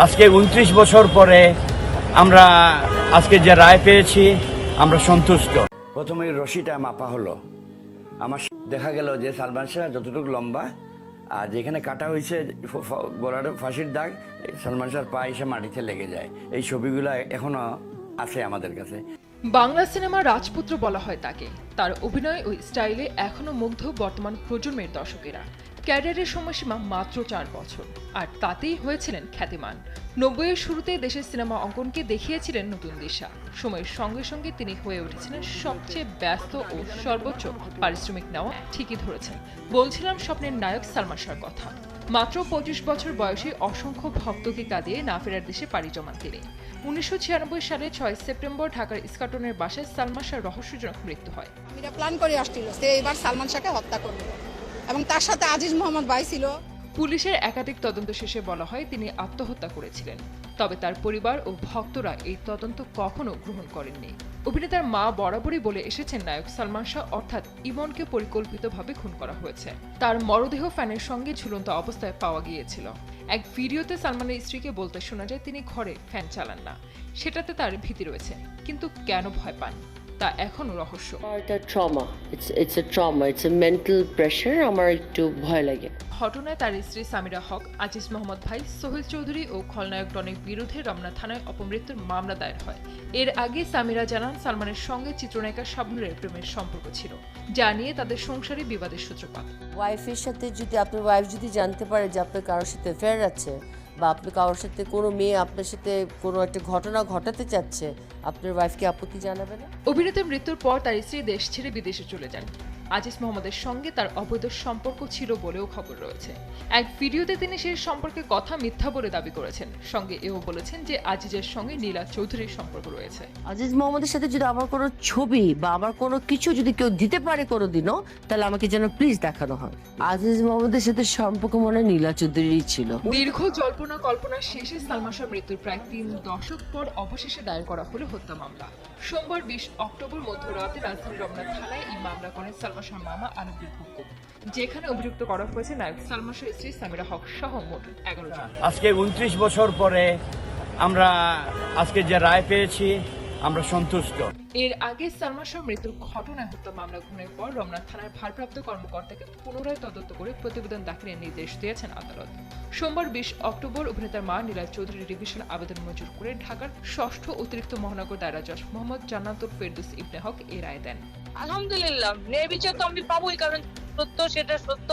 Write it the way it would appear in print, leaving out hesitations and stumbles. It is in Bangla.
আজকে ২৯ বছর পরে আমরা আজকে যে রায় পেয়েছি আমরা সন্তুষ্ট। প্রথমে রশিটা মাপা হলো, আমার দেখা গেল যে সালমান শাহ যতটুকু লম্বা আর যেখানে কাটা হয়েছে গলার ফাঁসির দাগ, সালমান শাহর পা এসে মাটিতে লেগে যায়। এই ছবিগুলো এখনো আছে আমাদের কাছে। বাংলা সিনেমার রাজপুত্র বলা হয় তাকে। তার অভিনয় ও স্টাইলে এখনো মুগ্ধ বর্তমান প্রজন্মের দর্শকেরা। ক্যারিয়ারের সময়সীমা মাত্র ৪ বছর, আর তাতেই হয়েছিলেন খ্যাতিমান। ৯০-এর শুরুতে দেশের সিনেমা অঙ্কনকে দেখিয়েছিলেন নতুন দিশা। সময়ের সঙ্গে সঙ্গে তিনি হয়ে উঠেছিলেন সবচেয়ে ব্যস্ত ও সর্বোচ্চ পারিশ্রমিক নেওয়া। ঠিকই ধরেছেন, বলছিলাম স্বপ্নের নায়ক সালমান শাহর কথা। মাত্র ২৫ বছর বয়সে অসংখ্য ভক্তকে কাঁদিয়ে না ফেরার দেশে পাড়ি জমান তিনি। ১৯৯৬ সালে ৬ সেপ্টেম্বর ঢাকার ইস্কাটনের বাসায় সালমান শাহর রহস্যজনক মৃত্যু হয়। আমিরা প্ল্যান করে আসছিল সে এবার সালমান শাহকে হত্যা করবে, এবং তার সাথে আজিজ মোহাম্মদ ভাই ছিল। পুলিশের একাধিক তদন্ত শেষে বলা হয় তিনি আত্মহত্যা করেছিলেন। তবে তার পরিবার ও ভক্তরা এই তদন্ত কখনো গ্রহণ করেননি। অভিনেতার মা বরাবরই বলে এসেছেন নায়ক সালমান শাহ অর্থাৎ ইমনকে পরিকল্পিতভাবে খুন করা হয়েছে। তার মরদেহ ফ্যানের সঙ্গে ঝুলন্ত অবস্থায় পাওয়া গিয়েছিল। এক ভিডিওতে সালমানের স্ত্রীকে বলতে শোনা যায় তিনি ঘরে ফ্যান চালান না, সেটাতে তার ভীতি রয়েছে, কিন্তু কেন ভয় পান তা এখনো রহস্য। এটা trauma, it's a trauma, it's a mental pressure. আমার একটু ভয় লাগে। ঘটনায় তার স্ত্রী সামিরা হক, আজিজ মোহাম্মদ ভাই, সোহেল চৌধুরী ও খলনায়ক ডনের বিরুদ্ধে রমনা থানায় অপমৃত্যুর মামলা দায়ের হয়। এর আগে সামিরা জানান সালমানের সঙ্গে চিত্রনায়িকা শাবনূরের প্রেমের সম্পর্ক ছিল, যা নিয়ে তাদের সংসারে বিবাদের সূত্রপাত। ওয়াইফের সাথে যদি আপনার ওয়াইফ যদি জানতে পারে যে আপনার কারোর সাথে অ্যাফেয়ার আছে, বা আপনি কারোর সাথে কোনো মেয়ে আপনার সাথে কোনো একটা ঘটনা ঘটাতে চাচ্ছে, আপনার ওয়াইফকে আপত্তি জানাবে না? অভিনেতার মৃত্যুর পর তার স্ত্রী দেশ ছেড়ে বিদেশে চলে যান। আজিজ মোহাম্মদের সঙ্গে তার অবৈধ সম্পর্ক ছিল বলেও খবর রয়েছে। এক ভিডিওতে তিনি সেই সম্পর্কের কথা মিথ্যা বলে দাবি করেছেন। সঙ্গে এও বলেছেন যে আজিজের সঙ্গে নীলা চৌধুরীর সম্পর্ক রয়েছে। আজিজ মোহাম্মদের সাথে যদি আমার কোনো ছবি বা আমার কোনো কিছু যদি কেউ দিতে পারে কোনোদিনও, তাহলে আমাকে যেন প্লিজ দেখানো হয়। আজিজ মোহাম্মদের সাথে সম্পর্ক মনে হয় নীলা চৌধুরীর ছিল। দীর্ঘ জল্পনা কল্পনার শেষে সালমান শাহর মৃত্যুর প্রায় ৩ দশক পর অবশেষে দায়ের করা হলো হত্যা মামলা। সোমবার ২০ অক্টোবর মধ্যরাতে রাজধানীর রমনা থানায় এই মামলা করেন সালমান শাহর মামা আলমগীর হুকুম, যেখানে অভিযুক্ত করা হয়েছে নায়ক সালমান শাহর স্ত্রী সামিরা হক সহ মোট ১১ জন। আজকে ২৯ বছর পরে আমরা আজকে যে রায় পেয়েছি আমরা সন্তুষ্ট। এর আগে সালমান শাহর মৃত্যুর ঘটনায় হত্যা মামলা গ্রহণের পর রমনা থানার ভারপ্রাপ্ত কর্মকর্তাকে পুনরায় তদন্ত করে প্রতিবেদন দাখিলের নির্দেশ দিয়েছেন আদালত। সোমবার ২০ অক্টোবর অভিনেতার মা নীলা চৌধুরী রিভিশন আবেদন মঞ্জুর করে ঢাকার ষষ্ঠ অতিরিক্ত মহানগর দায়রা জজ মোহাম্মদ জান্নাতুল ফেরদৌস ইবনে হক এ রায় দেন। আলহামদুলিল্লাহ, ন্যায় বিচার তো আমি পাবোই, কারণ সত্য সেটা সত্য।